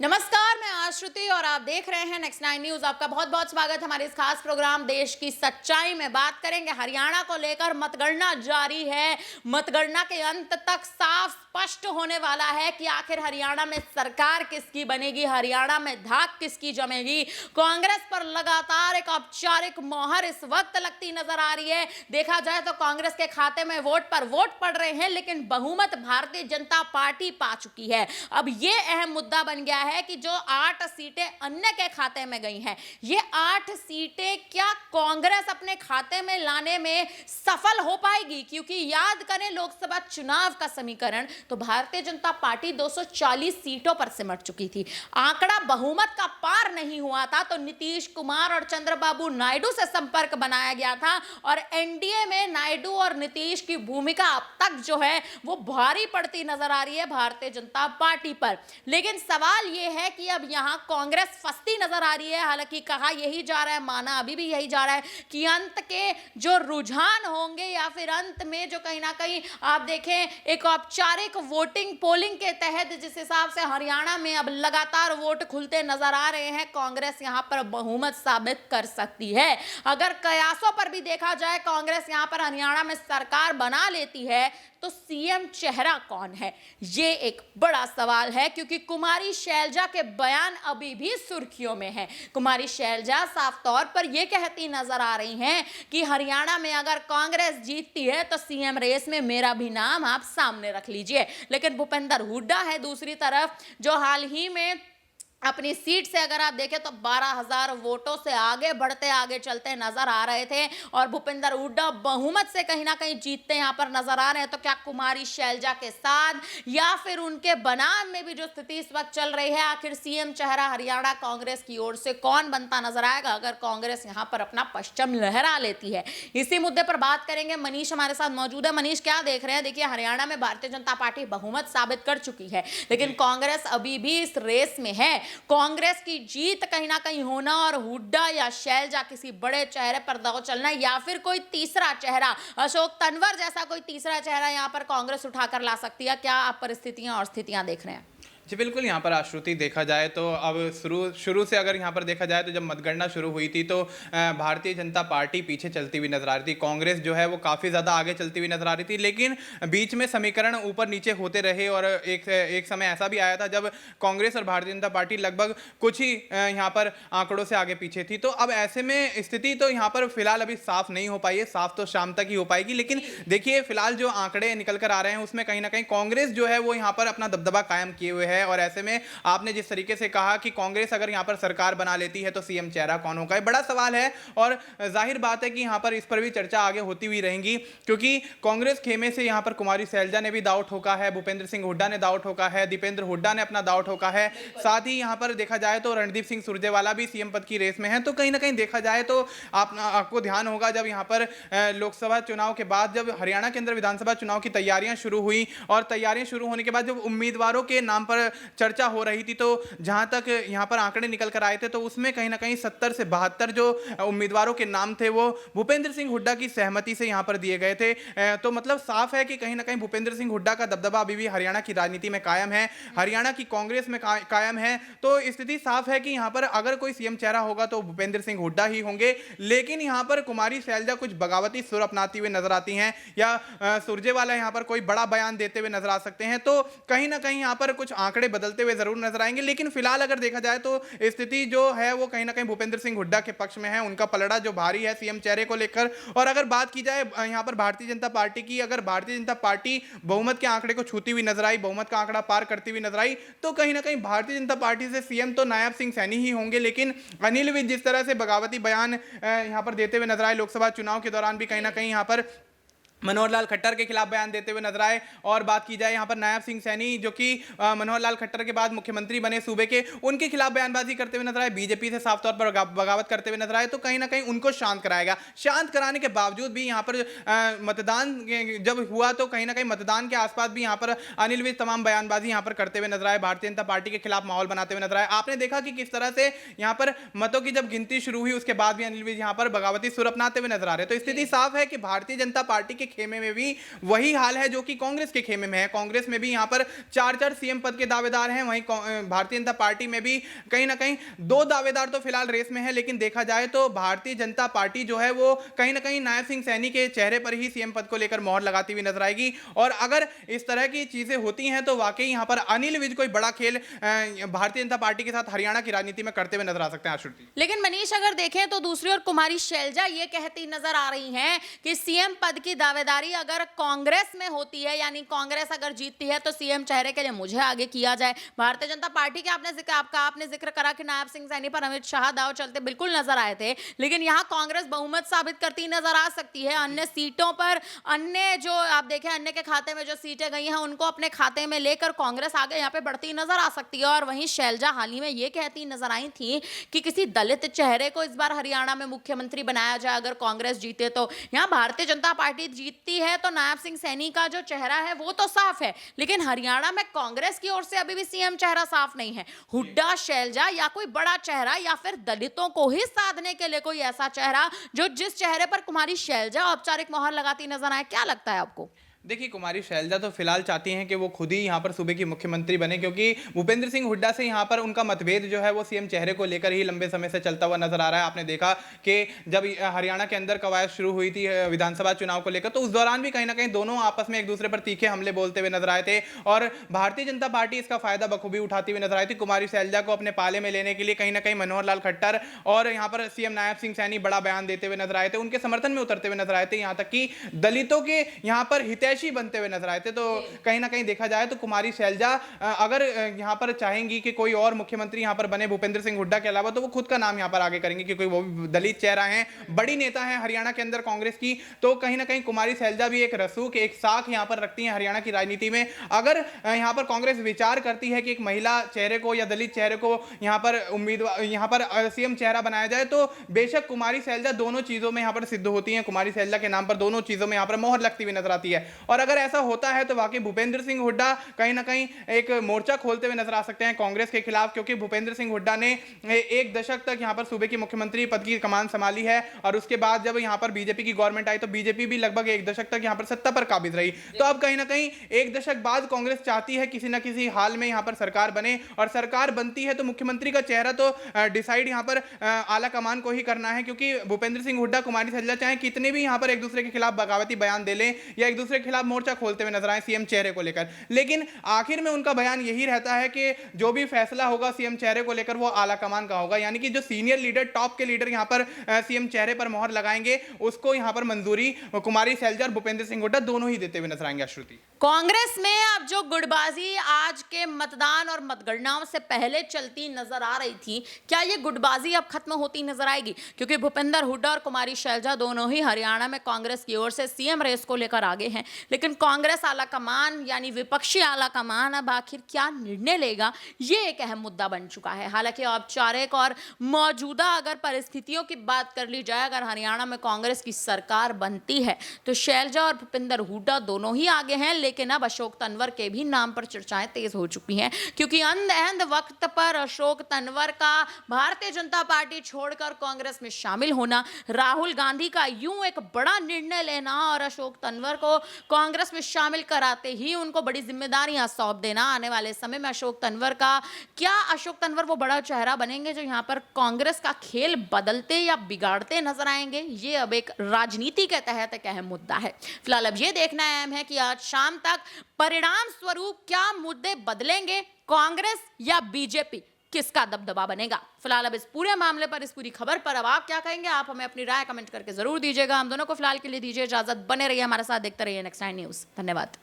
नमस्कार, मैं आश्रुति और आप देख रहे हैं नेक्स्ट 9 न्यूज। आपका बहुत बहुत स्वागत हमारे इस खास प्रोग्राम देश की सच्चाई में। बात करेंगे हरियाणा को लेकर। मतगणना जारी है। मतगणना के अंत तक साफ स्पष्ट होने वाला है कि आखिर हरियाणा में सरकार किसकी बनेगी, हरियाणा में धाक किसकी जमेगी। कांग्रेस पर लगातार एक औपचारिक मोहर इस वक्त लगती नजर आ रही है। देखा जाए तो कांग्रेस के खाते में वोट पर वोट पड़ रहे हैं, लेकिन बहुमत भारतीय जनता पार्टी पा चुकी है। अब यह अहम मुद्दा बन गया है कि जो 8 सीटें अन्य के खाते में गई हैं, ये 8 सीटें क्या कांग्रेस अपने खाते में लाने में सफल हो पाएगी? क्योंकि याद करें लोकसभा चुनाव का समीकरण, तो भारतीय जनता पार्टी 240 सीटों पर सिमट चुकी थी। आंकड़ा बहुमत का पार नहीं हुआ था, तो नीतीश कुमार और चंद्रबाबू नायडू से संपर्क बनाया गया था और एनडीए में नायडू और नीतीश की भूमिका अब तक जो है वो भारी पड़ती नजर आ रही है भारतीय जनता पार्टी पर। लेकिन सवाल यह है कि अब यहां कांग्रेस फंसती नजर आ रही है। हालांकि कहा यही जा रहा है, माना अभी भी यही जा रहा है कि अंत के जो रुझान होंगे या फिर अंत में जो कहीं ना कहीं आप देखें एक औपचारिक वोटिंग पोलिंग के तहत जिस हिसाब से हरियाणा में अब लगातार वोट खुलते नजर आ रहे हैं, कांग्रेस यहां पर बहुमत साबित कर सकती है। अगर कयासों पर भी देखा जाए कांग्रेस यहां पर हरियाणा में सरकार बना लेती है, तो सीएम चेहरा कौन है, ये एक बड़ा सवाल है। क्योंकि कुमारी शैलजा के बयान अभी भी सुर्खियों में हैं। कुमारी शैलजा साफ तौर पर यह कहती नजर आ रही हैं कि हरियाणा में अगर कांग्रेस जीतती है तो सीएम रेस में मेरा भी नाम आप सामने रख लीजिए। लेकिन भूपेंद्र हुड्डा है दूसरी तरफ, जो हाल ही में अपनी सीट से अगर आप देखें तो 12,000 वोटों से आगे बढ़ते आगे चलते नजर आ रहे थे और भूपेंद्र हुड्डा बहुमत से कहीं ना कहीं जीतते यहां पर नजर आ रहे हैं। तो क्या कुमारी शैलजा के साथ या फिर उनके बनाम में भी जो स्थिति इस वक्त चल रही है, आखिर सीएम चेहरा हरियाणा कांग्रेस की ओर से कौन बनता नजर आएगा अगर कांग्रेस यहां पर अपना परचम लहरा लेती है? इसी मुद्दे पर बात करेंगे। मनीष हमारे साथ मौजूद है। मनीष, क्या देख रहे हैं? देखिए, हरियाणा में भारतीय जनता पार्टी बहुमत साबित कर चुकी है, लेकिन कांग्रेस अभी भी इस रेस में है। कांग्रेस की जीत कहीं ना कहीं होना और हुड्डा या शैलजा किसी बड़े चेहरे पर दांव चलना, या फिर कोई तीसरा चेहरा अशोक तंवर जैसा कोई तीसरा चेहरा यहां पर कांग्रेस उठाकर ला सकती है। क्या आप परिस्थितियां और स्थितियां देख रहे हैं? जी बिल्कुल, यहाँ पर आश्रुति देखा जाए तो अब शुरू से अगर यहाँ पर देखा जाए तो जब मतगणना शुरू हुई थी तो भारतीय जनता पार्टी पीछे चलती हुई नजर आ रही थी। कांग्रेस जो है वो काफ़ी ज़्यादा आगे चलती हुई नजर आ रही थी, लेकिन बीच में समीकरण ऊपर नीचे होते रहे और एक समय ऐसा भी आया था जब कांग्रेस और भारतीय जनता पार्टी लगभग कुछ ही यहाँ पर आंकड़ों से आगे पीछे थी। तो अब ऐसे में स्थिति तो यहाँ पर फिलहाल अभी साफ नहीं हो पाई है, साफ तो शाम तक ही हो पाएगी। लेकिन देखिए, फिलहाल जो आंकड़े निकल कर आ रहे हैं उसमें कहीं ना कहीं कांग्रेस जो है वो यहाँ पर अपना दबदबा कायम किए हुए है। और ऐसे में आपने जिस तरीके से कहा कि कांग्रेस अगर यहां पर सरकार बना लेती है तो सीएम चेहरा कौन होगा, बड़ा सवाल है। और जाहिर बात है कि यहां पर इस पर भी चर्चा आगे होती हुई रहेंगी, क्योंकि कांग्रेस खेमे से यहां पर कुमारी शैलजा ने भी दांव ठोका है, भूपेंद्र सिंह हुड्डा ने दांव ठोका है, दीपेंद्र हुड्डा ने अपना दांव ठोका है। साथ ही यहां पर देखा जाए तो रणदीप सिंह सुरजेवाला भी सीएम पद की रेस में है। तो कहीं ना कहीं देखा जाए तो आपको ध्यान होगा जब यहां पर लोकसभा चुनाव के बाद जब हरियाणा के अंदर विधानसभा चुनाव की तैयारियां शुरू हुई और तैयारियां शुरू होने के बाद जब उम्मीदवारों के नाम पर चर्चा हो रही थी, तो जहां तक यहां पर आंकड़े निकल कर आए थे तो उसमें कहीं ना कहीं 70 से 72 जो उम्मीदवारों के नाम थे वो भूपेंद्र सिंह हुड्डा की सहमति से यहां पर दिए गए थे। तो मतलब साफ है कि कहीं ना कहीं भूपेंद्र सिंह हुड्डा का दबदबा अभी भी हरियाणा की राजनीति में कायम है, हरियाणा की कांग्रेस में कायम है। तो स्थिति साफ है कि यहां पर अगर कोई सीएम चेहरा होगा तो भूपेंद्र सिंह हुड्डा ही होंगे। लेकिन यहां पर कुमारी शैलजा कुछ बगावती सुर अपनाती हुए नजर आती हैं या सुरजेवाला यहां पर कोई बड़ा बयान देते हुए नजर आ सकते हैं। तो कहीं ना कहीं यहां पर कुछ आंकड़े बदलते हुए जरूर नजर आएंगे। लेकिन फिलहाल अगर देखा जाए तो स्थिति जो है वो कहीं ना कहीं भूपेंद्र सिंह हुड्डा के पक्ष में है, उनका पलड़ा जो भारी है सीएम चेहरे को लेकर। और अगर बात की जाए यहां पर भारतीय जनता पार्टी की, अगर भारतीय जनता पार्टी बहुमत के आंकड़े को छूती हुई नजर आई, बहुमत का आंकड़ा पार करती हुई नजर आई, तो कहीं ना कहीं भारतीय जनता पार्टी से सीएम तो नायब सिंह सैनी ही होंगे। लेकिन अनिल विज जिस तरह से बगावती बयान यहां पर देते हुए नजर आए, लोकसभा चुनाव के दौरान भी कहीं ना कहीं यहां पर मनोहर लाल खट्टर के खिलाफ बयान देते हुए नजर आए। और बात की जाए यहां पर नायब सिंह सैनी जो कि मनोहर लाल खट्टर के बाद मुख्यमंत्री बने सूबे के, उनके खिलाफ बयानबाजी करते हुए नजर आए, बीजेपी से साफ तौर पर बगावत करते हुए नजर आए। तो कहीं ना कहीं उनको शांत कराएगा। शांत कराने के बावजूद भी यहां पर मतदान जब हुआ तो कहीं ना कहीं मतदान के आसपास भी यहां पर अनिल विज तमाम बयानबाजी यहां पर करते हुए नजर आए, भारतीय जनता पार्टी के खिलाफ माहौल बनाते हुए नजर आए। आपने देखा कि किस तरह से यहां पर मतों की जब गिनती शुरू हुई उसके बाद भी अनिल विज यहां पर बगावती सुर अपनाते हुए नजर आ रहे। तो स्थिति साफ है कि भारतीय जनता पार्टी के खेमे में भी वही हाल है जो कि कांग्रेस के खेमे में है। कांग्रेस में भी यहाँ पर 4-4 सीएम पद के दावेदार हैं, वहीं भारतीय जनता पार्टी में भी कहीं ना कहीं 2 दावेदार तो फिलहाल रेस में है, लेकिन देखा जाए तो भारतीय जनता पार्टी जो है वो कहीं ना कहीं नायब सिंह सैनी के चेहरे पर ही सीएम पद को लेकर मोहर लगाती हुई नजर आएगी। और अगर इस तरह की चीजें होती हैं तो वाकई यहां पर अनिल विज कोई बड़ा खेल भारतीय जनता पार्टी के साथ हरियाणा की राजनीति में करते हुए नजर आ सकते हैं। आश्रुति, लेकिन मनीष अगर देखें तो दूसरी ओर कुमारी शैलजा ये कहती नजर आ रही हैं कि सीएम पद की दावेदारी अगर कांग्रेस में होती है, यानी कांग्रेस अगर जीतती है तो सीएम चेहरे के लिए मुझे आगे किया जाए। भारतीय जनता पार्टी के आपने जिक्र करा कि नायब सिंह सैनी पर अमित शाह दाव चलते बिल्कुल नजर आए थे, लेकिन यहां कांग्रेस बहुमत साबित करती नजर आ सकती है। अन्य सीटों पर अन्य जो आप देखें अन्य के खाते में जो सीटें गई हैं उनको अपने खाते में लेकर कांग्रेस आगे यहां पे बढ़ती नजर आ सकती है। और वहीं शैलजा हाल ही में ये कहती नजर आई थी कि किसी दलित चेहरे को इस बार हरियाणा में मुख्यमंत्री बनाया जाए अगर कांग्रेस जीते तो। यहां भारतीय जनता पार्टी जीतती है तो नायब सिंह सैनी का जो चेहरा है वो तो साफ है, लेकिन हरियाणा में कांग्रेस की ओर से अभी भी सीएम चेहरा साफ नहीं है। हुड्डा, शैलजा या कोई बड़ा चेहरा या फिर दलितों को ही साधने के लिए कोई ऐसा चेहरा जो जिस चेहरे पर कुमारी शैलजा औपचारिक मोहर लगाती नजर आए, क्या लगता है आपको? देखिए, कुमारी शैलजा तो फिलहाल चाहती हैं कि वो खुद ही यहाँ पर सूबे की मुख्यमंत्री बने, क्योंकि भूपेंद्र सिंह हुड्डा से यहाँ पर उनका मतभेद जो है वो सीएम चेहरे को लेकर ही लंबे समय से चलता हुआ नजर आ रहा है। आपने देखा कि जब हरियाणा के अंदर कवायद शुरू हुई थी विधानसभा चुनाव को लेकर, तो उस दौरान भी कहीं ना कहीं दोनों आपस में एक दूसरे पर तीखे हमले बोलते हुए नजर आए थे और भारतीय जनता पार्टी इसका फायदा बखूबी उठाती हुई नजर आई थी। कुमारी शैलजा को अपने पाले में लेने के लिए कहीं ना कहीं मनोहर लाल खट्टर और यहाँ पर सीएम नायब सिंह सैनी बड़ा बयान देते हुए नजर आए थे, उनके समर्थन में उतरते हुए नजर आए थे, यहाँ तक कि दलितों के यहाँ पर हितैषी बनते हुए नजर आए थे। तो कहीं ना कहीं देखा जाए तो कुमारी शैलजा अगर यहां पर चाहेंगी कि कोई और मुख्यमंत्री यहां पर बने भूपेंद्र सिंह हुड्डा के अलावा, तो वो खुद का नाम यहां पर आगे करेंगे, क्योंकि वो भी दलित चेहरा है, बड़ी नेता है हरियाणा के अंदर कांग्रेस की। तो कहीं ना कहीं कुमारी शैलजा भी एक रसूख, एक साख यहां पर रखती है हरियाणा की राजनीति में। अगर यहां पर कांग्रेस विचार करती है कि एक महिला चेहरे को या दलित चेहरे को यहां पर उम्मीदवार यहां पर सीएम चेहरा बनाया जाए, तो बेशक कुमारी शैलजा दोनों चीजों में यहां पर सिद्ध होती है। कुमारी शैलजा के नाम पर दोनों चीजों में यहां पर मोहर लगती हुई नजर आती है। और अगर ऐसा होता है तो वाकई भूपेंद्र सिंह हुड्डा कहीं ना कहीं एक मोर्चा खोलते हुए नजर आ सकते हैं कांग्रेस के खिलाफ, क्योंकि भूपेंद्र सिंह हुड्डा ने एक दशक तक यहां पर सूबे की मुख्यमंत्री पद की कमान संभाली है और उसके बाद जब यहां पर बीजेपी की गवर्नमेंट आई तो बीजेपी भी लगभग एक दशक तक यहां पर सत्ता पर काबिज रही। तो अब कहीं ना कहीं एक दशक बाद कांग्रेस चाहती है किसी ना किसी हाल में यहां पर सरकार बने, और सरकार बनती है तो मुख्यमंत्री का चेहरा तो डिसाइड यहां पर आला कमान को ही करना है, क्योंकि भूपेंद्र सिंह हुड्डा, कुमारी शैलजा चाहे कितने भी यहां पर एक दूसरे के खिलाफ बगावती बयान दे लें या एक दूसरे के खिलाफ मोर्चा खोलते हुए नजर आए सीएम चेहरे को लेकर, लेकिन आखिर में उनका बयान यही रहता है कि जो भी फैसला होगा सीएम चेहरे को लेकर वो आला कमान का होगा, यानी कि जो सीनियर लीडर, टॉप के लीडर यहां पर सीएम चेहरे पर मोहर लगाएंगे उसको यहां पर मंजूरी कुमारी शैलजा और भूपेंद्र सिंह हुड्डा दोनों ही देते हुए नजर आएंगे। श्रुति, कांग्रेस में अब जो गुटबाजी आज के मतदान और मतगणनाओं से पहले चलती नजर आ रही थी, क्या ये गुटबाजी अब खत्म होती नजर आएगी? क्योंकि भूपेंद्र हुड्डा और कुमारी शैलजा दोनों ही हरियाणा में कांग्रेस की ओर से सीएम रेस को लेकर आगे हैं, लेकिन कांग्रेस आला कमान यानी विपक्षी आला कमान अब आखिर क्या निर्णय लेगा, ये एक अहम मुद्दा बन चुका है। हालांकि औपचारिक और मौजूदा अगर परिस्थितियों की बात कर ली जाए, अगर हरियाणा में कांग्रेस की सरकार बनती है तो शैलजा और भूपेंद्र हुड्डा दोनों ही आगे हैं, लेकिन अब अशोक तंवर के भी नाम पर चर्चाएं तेज हो चुकी हैं, क्योंकि अंध वक्त पर अशोक तंवर का भारतीय जनता पार्टी छोड़कर कांग्रेस में शामिल होना, राहुल गांधी का यूं एक बड़ा निर्णय लेना और अशोक तंवर को कांग्रेस में शामिल कराते ही उनको बड़ी जिम्मेदारियां सौंप देना, आने वाले समय में अशोक तंवर वो बड़ा चेहरा बनेंगे जो यहां पर कांग्रेस का खेल बदलते या बिगाड़ते नजर आएंगे, ये अब एक राजनीति के तहत एक अहम मुद्दा है। फिलहाल अब ये देखना अहम है कि आज शाम तक परिणाम स्वरूप क्या मुद्दे बदलेंगे, कांग्रेस या बीजेपी, किसका दबदबा बनेगा। फिलहाल अब इस पूरे मामले पर, इस पूरी खबर पर अब आप क्या कहेंगे, आप हमें अपनी राय कमेंट करके जरूर दीजिएगा। हम दोनों को फिलहाल के लिए दीजिए इजाजत, बने रहिए हमारे साथ, देखते रहिए नेक्स्ट 9 न्यूज। धन्यवाद।